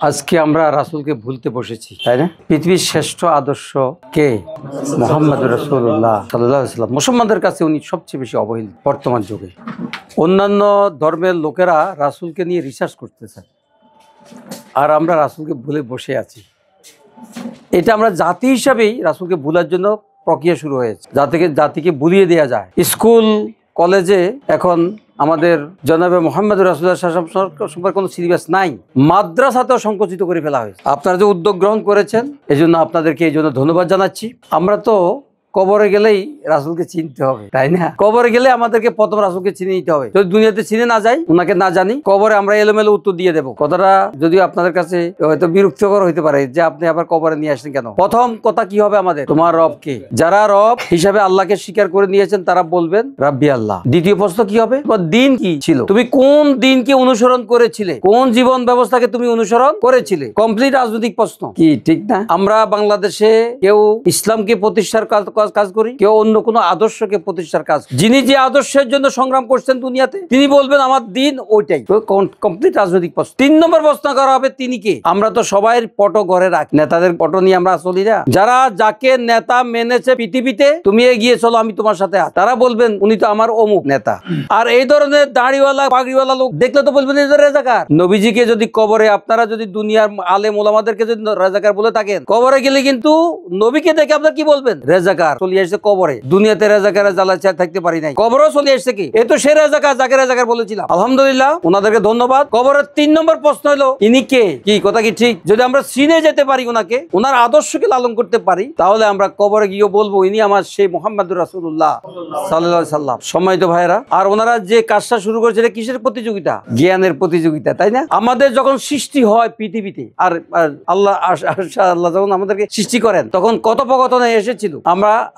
আজকে আমরা রাসূলকে ভুলতে বসেছি, তাই না? পৃথিবীর শ্রেষ্ঠ আদর্শ কে? মুহাম্মদ রাসূলুল্লাহ সাল্লাল্লাহু আলাইহি ওয়াসাল্লাম। মুসলমানদের কাছে উনি সবচেয়ে বেশি অবহেলিত বর্তমান যুগে। অন্যান্য ধর্মের লোকেরা রাসূলকে নিয়ে রিসার্চ করতেছে, আর আমরা রাসূলকে ভুলে বসে আছি। এটা আমরা জাতি হিসাবেই রাসূলকে ভুলার জন্য প্রক্রিয়া শুরু হয়েছে, জাতিকে ভুলিয়ে দেওয়া যায়। স্কুল কলেজে এখন আমাদের জনাবে মুহাম্মদ রাসূলুল্লাহ সাল্লাল্লাহু আলাইহি ওয়াসাল্লাম সম্পর্কে কোনো সিলেবাস নাই। মাদ্রাসাতেও সংকুচিত করে ফেলা হয়েছে। আপনারা যে উদ্যোগ গ্রহণ করেছেন এই জন্য আপনাদেরকে এই জন্য ধন্যবাদ জানাচ্ছি। আমরা তো কবরে গেলেই রাসূলকে চিনতে হবে, তাই না? কবরে গেলে আমাদেরকে প্রথম রাসূলকে চিনে নিতে হবে। যদি দুনিয়াতে চিনে না যাই, ওনাকে না জানি, কবরে আমরা এলোমেলো উত্তর দিয়ে দেবো। কথাটা যদিও আপনাদের কাছে হয়তো বিরক্তিকর হইতে পারে যে আপনি আবার কবরে নিয়ে আসছেন কেন। প্রথম কথা কি হবে আমাদের? তোমার রব কে? যারা রব হিসাবে আল্লাহকে স্বীকার করে নিয়েছেন তারা বলবেন রাব্বি আল্লাহ। দ্বিতীয় প্রশ্ন কি হবে? তোমার দিন কি ছিল? তুমি কোন দিনকে অনুসরণ করেছিলে? কোন জীবন ব্যবস্থাকে তুমি অনুসরণ করেছিলে? কমপ্লিট রাজনৈতিক প্রশ্ন কি, ঠিক না? আমরা বাংলাদেশে কেউ ইসলামকে প্রতিষ্ঠার কাজ করি, কেউ অন্য কোনো আদর্শকে প্রতিষ্ঠার কাজ। যিনি যে আদর্শের জন্য সংগ্রাম করছেন দুনিয়াতে, তিনি বলবেন আমার দিন ওইটাই। কমপ্লিট রাজনৈতিক প্রশ্ন। 3 নম্বর প্রশ্ন করা হবে তিনি কে? আমরা তো সবাই ফটো ঘরে রাখি, নেতাদের ফটো নিয়ে আমরা চলি না। যারা যাকে নেতা মেনেছে পৃথিবীতে, তুমি এগিয়ে চলো আমি তোমার সাথে আছি, তারা বলবেন উনি তো আমার অমুক নেতা। আর এই ধরনের দাড়িওয়ালা পাগড়িওয়ালা লোক দেখলে তো বলবেন রাজাকার। নবীজিকে যদি কবরে, আপনারা যদি দুনিয়ার আলেম ওলামাদেরকে যদি রাজাকার বলে থাকেন, কবরে গেলে কিন্তু নবীকে দেখে আপনারা কি বলবেন? রাজাকার। চলে আসছে কবরে। দুনিয়াতে রাজাকারের জ্বালা থাকতে পারি নাই, কবরও চলে আসছে কি? এ তো সে রাজাকার যাকে রাজাকার বলেছিলাম। আলহামদুলিল্লাহ, ওনাদেরকে ধন্যবাদ। কবরের 3 নম্বর প্রশ্ন হলো ইনি কে? কি কথা কি ঠিক? যদি আমরা চিনে যেতে পারি ওনাকে, ওনার আদর্শকে লালন করতে পারি, তাহলে আমরা কবরে গিয়ে বলবো ইনি আমার সেই মুহাম্মদুর রাসূলুল্লাহ সাল্লাল্লাহু আলাইহি সাল্লাম। সম্মানিত ভাইরা, আর ওনারা যে কাজটা শুরু করেছে এটা কিসের প্রতিযোগিতা? জ্ঞানের প্রতিযোগিতা, তাই না? আমাদের যখন সৃষ্টি হয় পৃথিবীতে, আর আল্লাহ যখন আমাদেরকে সৃষ্টি করেন, তখন কথোপকথনে এসেছিল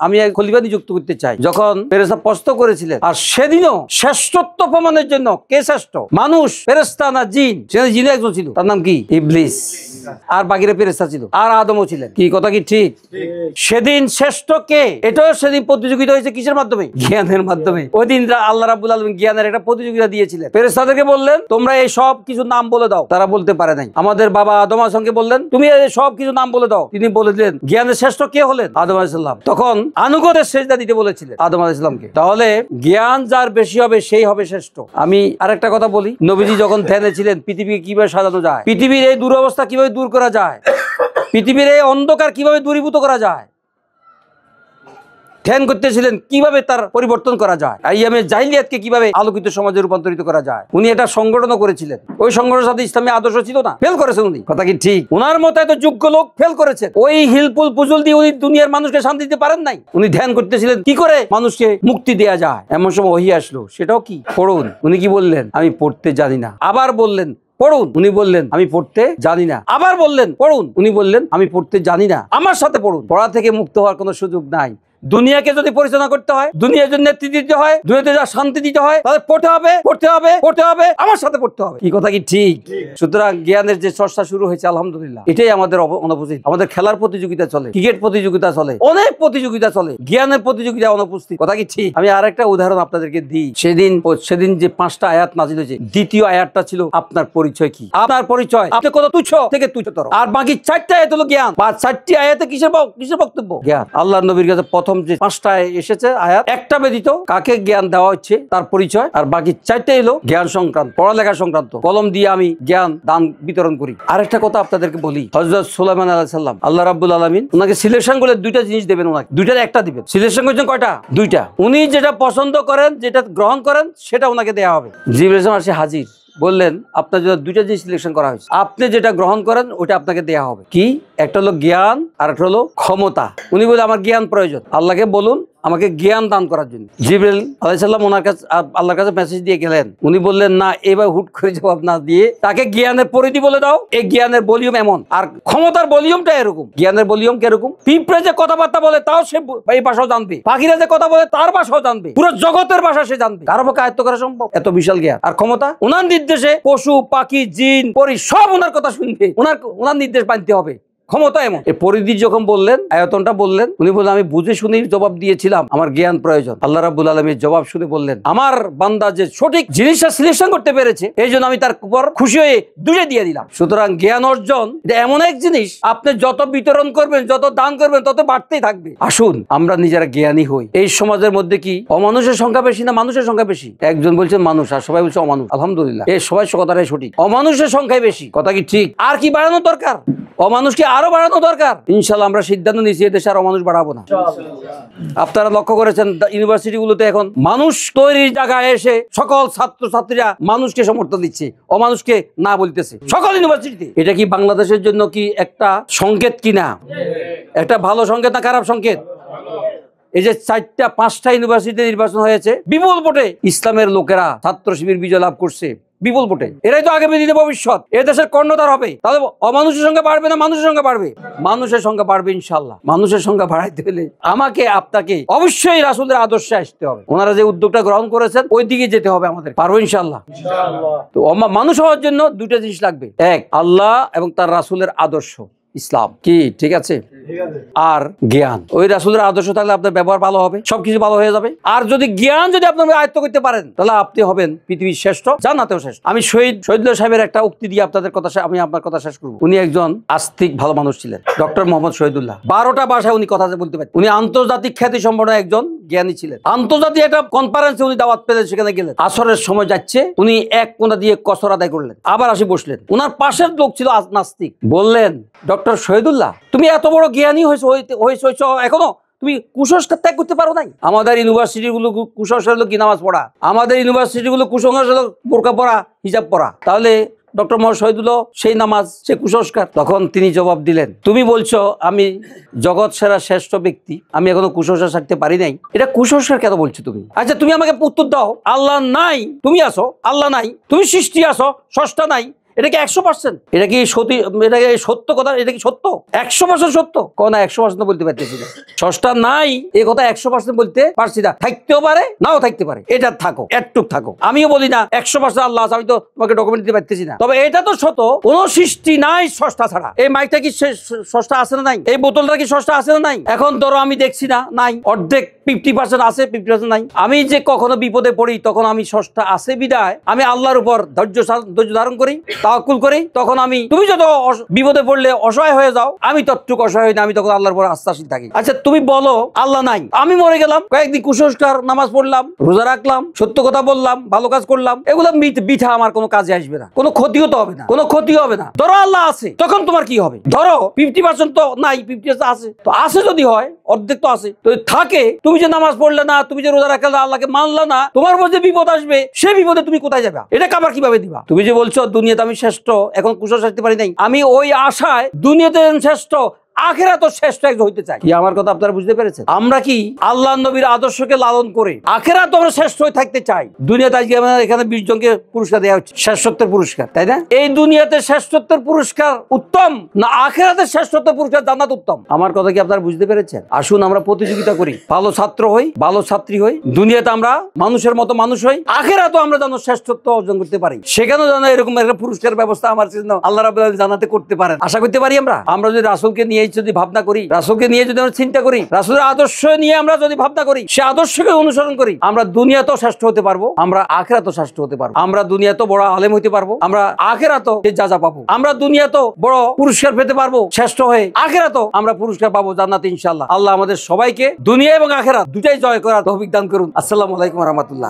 আমি এক খলিফা নিযুক্ত করতে চাই। যখন ফেরেশতা প্রশ্ন করেছিলেন, আর সেদিনও শ্রেষ্ঠত্ব প্রমাণের জন্য কে শ্রেষ্ঠ? মানুষ, ফেরেশতা না জিন? সেদিন জিনে একজন ছিল, তার নাম কি? ইবলিস। আর বাকিরা ফেরেশতা ছিল, আর আদমও ছিলেন। কি কথা কি ঠিক? সেদিন শ্রেষ্ঠ কে? এটাও সেদিন প্রতিযোগিতা হয়েছে কিসের মাধ্যমে? জ্ঞানের মাধ্যমে। ওই দিন আল্লাহ রাব্বুল আলামিন জ্ঞানের একটা প্রতিযোগিতা দিয়েছিলেন। ফেরেশতাদেরকে বললেন তোমরা এই সব কিছু নাম বলে দাও, তারা বলতে পারে নাই। আমাদের বাবা আদম আলাইহিস সালামকে বললেন তুমি এই সব কিছু নাম বলে দাও, তিনি বলে দিলেন জ্ঞানের শ্রেষ্ঠ কে হলেন? আদম আলাইহিস সালাম। তখন আনুগত্যের সেজদা দিতে বলেছিলেন আদম আলাইহিস সালামকে। তাহলে জ্ঞান যার বেশি হবে সেই হবে শ্রেষ্ঠ। আমি আরেকটা কথা বলি, নবীজি যখন ধ্যানে ছিলেন পৃথিবীকে কিভাবে সাজানো যায়, পৃথিবীর এই দুরবস্থা কিভাবে দূর করা যায়, পৃথিবীর এই অন্ধকার কিভাবে দূরীভূত করা যায়, ধ্যান করতেছিলেন কিভাবে তার পরিবর্তন করা যায়, আইয়ামে জাহিলিয়াতকে কিভাবে আলোকিত সমাজে রূপান্তরিত করা যায়। উনি এটা সংগঠনও করেছিলেন। ওই সংগঠনের সাথে ইসলামী আদর্শ ছিল না, ফেল করেছেন উনি। কথা কি ঠিক? উনার মতো এত যোগ্য লোক ফেল করেছেন। ওই হিলপুল পুজুল দিয়ে উনি দুনিয়ার মানুষকে শান্তি দিতে পারেন নাই। উনি ধ্যান করতেছিলেন কি করে মানুষকে মুক্তি দেয়া যায়। এমন সময় ওহী আসলো, সেটাও কি? পড়ুন। উনি কি বললেন? আমি পড়তে জানি না। আবার বললেন পড়ুন, উনি বললেন আমি পড়তে জানি না। আবার বললেন পড়ুন, উনি বললেন আমি পড়তে জানি না। আমার সাথে পড়ুন। পড়া থেকে মুক্ত হওয়ার কোনো সুযোগ নাই। দুনিয়াকে যদি পরিচালনা করতে হয়, দুনিয়ার জন্য নেতৃত্ব দিতে হয়, দুনিয়াতে যা শান্তি দিতে হয়, তাহলে পড়তে হবে, পড়তে হবে, পড়তে হবে, আমার সাথে পড়তে হবে। কি কথা কি ঠিক? সুতরাং জ্ঞানের যে চর্চা শুরু হয়েছে আলহামদুলিল্লাহ, এটাই আমাদের অনুপস্থিত। আমাদের খেলার প্রতিযোগিতা চলে, ক্রিকেট প্রতিযোগিতা চলে, অনেক প্রতিযোগিতা চলে, জ্ঞানের প্রতিযোগিতা অনুপস্থিত। কথা কি ঠিক? আমি আরেকটা উদাহরণ আপনাদেরকে দিই। সেদিন যে 5টা আয়াত নাযিল হয়েছে, দ্বিতীয় আয়াতটা ছিল আপনার পরিচয় কি? আপনার পরিচয়, আপনি কত তুচ্ছ থেকে তুচ্ছতর। আর বাকি 4টা আয়াত হলো জ্ঞান। বা 4টি আয়াতে কিসের বক্তব্য? জ্ঞান। আল্লাহর নবীর কাছে প্রথম যে 5টা এসেছে আয়াত, একটা ব্যতীত কাকে জ্ঞান দেওয়া হচ্ছে তার পরিচয়, আর বাকি 4টাই হলো জ্ঞান সংক্রান্ত, পড়ালেখা সংক্রান্ত। কলম দিয়ে আমি জ্ঞান দান বিতরণ করি। আরেকটা কথা আপনাদেরকে বলি, হযরত সুলাইমান আলাইহিস সালাম, আল্লাহ রাব্বুল আলামিন ওনাকে সিলেকশন করে 2টা জিনিস দেবেন, ওনাকে 2টার একটা দিবেন। সিলেকশন করেছেন কয়টা? 2টা। উনি যেটা পছন্দ করেন, যেটা গ্রহণ করেন, সেটা ওনাকে দেওয়া হবে। জিবরাইল আসে হাজির, বললেন আপনার জন্য 2টা জিনিস সিলেকশন করা হয়েছে, আপনি যেটা গ্রহণ করেন ওটা আপনাকে দেয়া হবে। কি? একটা হলো জ্ঞান, আর একটা হলো ক্ষমতা। উনি বলে আমার জ্ঞান প্রয়োজন, আল্লাহকে বলুন আমাকে জ্ঞান দান করার জন্য। জিবরাইল আলাইহিস সালাম ওনার কাছে আল্লাহর কাছে মেসেজ দিয়ে গেলেন। উনি বললেন না, এবার হুট করে জবাব না দিয়ে তাকে জ্ঞানের পরিধি বলে দাও। এই জ্ঞানের ভলিউম এমন, আর ক্ষমতার ভলিউমটা এরকম। জ্ঞানের ভলিউম কিরকম? পিঁপড়ে যে কথাবার্তা বলে তাও সে এই ভাষাও জানবে, পাখিরা যে কথা বলে তার ভাষাও জানবে, পুরো জগতের ভাষা সে জানবে। কারো পক্ষে আয়ত্ত করা সম্ভব? এত বিশাল জ্ঞান। আর ক্ষমতা, ওনার নির্দেশে পশু পাখি জিন পরি সব ওনার কথা শুনবে, ওনার নির্দেশ মানতে হবে। ক্ষমতা এমন। এই পরিধি যখন বললেন, আয়তনটা বললেন, উনি বললেন আমি বুঝে শুনে জবাব দিয়েছিলাম, আমার জ্ঞান প্রয়োজন। আল্লাহ রাব্বুল আলামিন জবাব শুনে বললেন আমার বান্দা যে সঠিক জিনিসটা সিলেকশন করতে পেরেছে, এই জন্য আমি তার উপর খুশি হয়ে দুজে দিয়ে দিলাম। সুতরাং জ্ঞান অর্জন এটা এমন এক জিনিস, আপনি যত বিতরণ করবেন, যত দান করবেন, তত বাড়তেই থাকবে। আসুন আমরা নিজেরা জ্ঞানী হই। এই সমাজের মধ্যে কি অমানুষের সংখ্যা বেশি না মানুষের সংখ্যা বেশি? একজন বলছেন মানুষ আর সবাই বলছে অমানুষ। আলহামদুলিল্লাহ, এই সবাই কথাটাই সঠিক, অমানুষের সংখ্যাই বেশি। কথা কি ঠিক? আর কি বাড়ানো দরকার? অমানুষকে আরো বাড়ানো দরকার। ইনশাল্লাহ আমরা সিদ্ধান্ত নিয়েছি এদেশে আর অমানুষ বাড়াবো না। আপনারা লক্ষ্য করেছেন ইউনিভার্সিটিগুলোতে এখন মানুষ তৈরির জায়গায় এসে সকল ছাত্রছাত্রীরা মানুষকে সমর্থন দিচ্ছে, অমানুষকে না বলতেছে সকল ইউনিভার্সিটিতে। এটা কি বাংলাদেশের জন্য কি একটা সংকেত কিনা? একটা ভালো সংকেত না খারাপ সংকেত? এই যে 4টা 5টা ইউনিভার্সিটিতে নির্বাচন হয়েছে, বিপুল ভোটে ইসলামের লোকেরা ছাত্র শিবির বিজয় লাভ করছে, বিপুল ভোটে। এরাই তো আগামী দিনে ভবিষ্যৎ, এ দেশের কর্ণধার হবে। তাহলে অমানুষের সংখ্যা বাড়বে না মানুষের সংখ্যা বাড়বে? মানুষের সংখ্যা বাড়বে ইনশাল্লাহ। মানুষের সংখ্যা বাড়াইতে হলে আমাকে আপনাকে অবশ্যই রাসূলের আদর্শে আসতে হবে। ওনারা যে উদ্যোগটা গ্রহণ করেছেন ওই দিকে যেতে হবে আমাদের। পারবো ইনশাল্লাহ। তো মানুষ হওয়ার জন্য দুটো জিনিস লাগবে, এক আল্লাহ এবং তার রাসূলের আদর্শ ইসলাম। কি ঠিক আছে? আর জ্ঞান। ওই রাসূলের আদর্শ থাকলে আপনার ব্যবহার ভালো হবে, সবকিছু ভালো হয়ে যাবে। আর যদি জ্ঞান যদি আপনার আয়ত্ত করতে পারেন, তাহলে আপনি হবেন পৃথিবীর শ্রেষ্ঠ, জান্নাতেও শ্রেষ্ঠ। আমি শহীদুল্লাহ সাহেবের একটা উক্তি দিয়ে আপনাদের কথা আমি আপনার কথা শেষ করব। উনি একজন আস্তিক ভালো মানুষ ছিলেন, ডক্টর মোহাম্মদ শহীদুল্লাহ। 12টা ভাষায় উনি কথা বলতে পারেন। উনি আন্তর্জাতিক খ্যাতি সম্পন্ন একজন জ্ঞানী ছিলেন। আন্তর্জাতিক একটা কনফারেন্সে উনি দাওয়াত পেলেন, সেখানে গেলেন। আসরের সময় যাচ্ছে, উনি এক কোণা দিয়ে কসর আদায় করলেন, আবার আসি বসলেন। উনার পাশের লোক ছিল নাস্তিক। বললেন, ডক্টর শহীদুল্লাহ, তুমি এত বড় জ্ঞানী হয়েছো এখনো তুমি কুসংস্কার ত্যাগ করতে পারো নাই? আমাদের ইউনিভার্সিটি গুলো কুসংস্কার হলো কি নামাজ পড়া, আমাদের ইউনিভার্সিটি গুলো কুসংস্কার হলো বোরকা পড়া, হিজাব পড়া। তাহলে ডক্টর মোহাম্মদ শহীদুল্লাহ সেই নামাজ, সে কুসংস্কার? তখন তিনি জবাব দিলেন, তুমি বলছো আমি জগৎ সেরা শ্রেষ্ঠ ব্যক্তি, আমি এখনো কুসংস্কার ছাড়তে পারি নাই, এটা কুসংস্কার কেন বলছো তুমি? আচ্ছা তুমি আমাকে উত্তর দাও, আল্লাহ নাই, তুমি আসো, আল্লাহ নাই, তুমি সৃষ্টি আসো, স্রষ্টা নাই, এটা কি 100%? এটা কি সত্যি? এটা কি সত্য কথা? এটা কি সত্য 100% সত্য? না 100% বলতে পারতেছি না। স্রষ্টা নাই এই কথা 100% বলতে পারছি না। থাকতেও পারে, নাও থাকতে পারে, এটা থাকো, একটুক থাকো। আমিও বলি না 100% আল্লাহ আছে, আমি তো তোমাকে ডকুমেন্ট দিতে পারতেছি না। তবে এটা তো সত্য, কোন সৃষ্টি নাই স্রষ্টা ছাড়া। এই মাইকটা কি স্রষ্টা আছে না নাই? এই বোতলটা কি স্রষ্টা আছে না নাই? এখন ধরো আমি দেখছি না, নাই, অর্ধেক 50% আছে, 50% নাই। আমি যে কখনো বিপদে পড়ি তখন আমি স্রষ্টা আছে বিদায় আমি আল্লাহর উপর ধৈর্য ধারণ করি, তাওয়াক্কুল করি। তখন আমি, তুমি যত বিপদে পড়লে অসহায় হয়ে যাও, আমি ততটুকু অসহায় হই না, আমি তখন আল্লাহর উপর আস্থাশীল থাকি। আচ্ছা তুমি বলো আল্লাহ নাই, আমি মরে গেলাম, কয়েকদিন কুসংস্কার, নামাজ পড়লাম, রোজা রাখলাম, সত্য কথা বললাম, ভালো কাজ করলাম, এগুলো বিঠা আমার কোনো কাজে আসবে না, কোনো ক্ষতিও তো হবে না, কোনো ক্ষতি হবে না। ধরো আল্লাহ আছে, তখন তোমার কি হবে? ধরো 50% তো নাই, 50% আছে, তো আছে যদি হয়, অর্ধেক তো আছে, তো থাকে। তুমি যে নামাজ পড়লে না, তুমি যে রোজা রাখলে না, আল্লাহকে মানলে না, তোমার মধ্যে বিপদ আসবে, সেই বিপদে তুমি কোথায় যাবে? এটা কাবার কিভাবে দিবা? তুমি যে বলছো দুনিয়াতে আমি শ্রেষ্ঠ, এখন কুসংস্কার ছাড়তে পারি নাই, আমি ওই আশায় দুনিয়াতে শ্রেষ্ঠ, আখিরাতেও শ্রেষ্ঠ একজন হইতে চাই। কি আমার কথা আপনারা বুঝতে পেরেছেন? আমরা কি আল্লাহ নবীর আদর্শকে লালন করে আখিরাতেও আমরা শ্রেষ্ঠ হয়ে থাকতে চাই? দুনিয়াতে আজকে এখানে 20 জনকে পুরস্কার দেওয়া হচ্ছে, শ্রেষ্ঠত্বের পুরস্কার, তাই না? এই দুনিয়াতে শ্রেষ্ঠত্বের পুরস্কার উত্তম না আখিরাতের শ্রেষ্ঠত্বের পুরস্কার জান্নাত উত্তম? আমার কথা কি আপনারা বুঝতে পেরেছেন? আসুন আমরা প্রতিযোগিতা করি, ভালো ছাত্র হই, ভালো ছাত্রী হই, দুনিয়াতে আমরা মানুষের মতো মানুষ হই, আখিরাতেও আমরা যেন শ্রেষ্ঠত্ব অর্জন করতে পারি। সেখানেও যেন এরকম একটা পুরস্কার ব্যবস্থা আমার জন্য আল্লাহ রাব্বুল আলামিন জান্নাতে করতে পারেন, আশা করতে পারি। আমরা যদি রাসূলকে নিয়ে যদি ভাবনা করি, রাসূলকে নিয়ে যদি আমরা চিন্তা করি, রাসূলের আদর্শ নিয়ে আমরা যদি ভাবনা করি, সে আদর্শকে অনুসরণ করি, আমরা দুনিয়াতেও শ্রেষ্ঠ হতে পারবো, আমরা আখিরাতেও শ্রেষ্ঠ হতে পারবো। আমরা দুনিয়াতেও বড় আলেম হতে পারবো, আমরা আখিরাতেও যা পাবো। আমরা দুনিয়াতেও বড় পুরস্কার পেতে পারবো শ্রেষ্ঠ হয়ে, আখিরাতেও আমরা পুরস্কার পাবো জান্নাতে ইনশাআল্লাহ। আল্লাহ আমাদের সবাইকে দুনিয়া এবং আখিরাত দুটাই জয় করার তৌফিক দান করুন। আসসালামু আলাইকুম ওয়া রাহমাতুল্লাহ।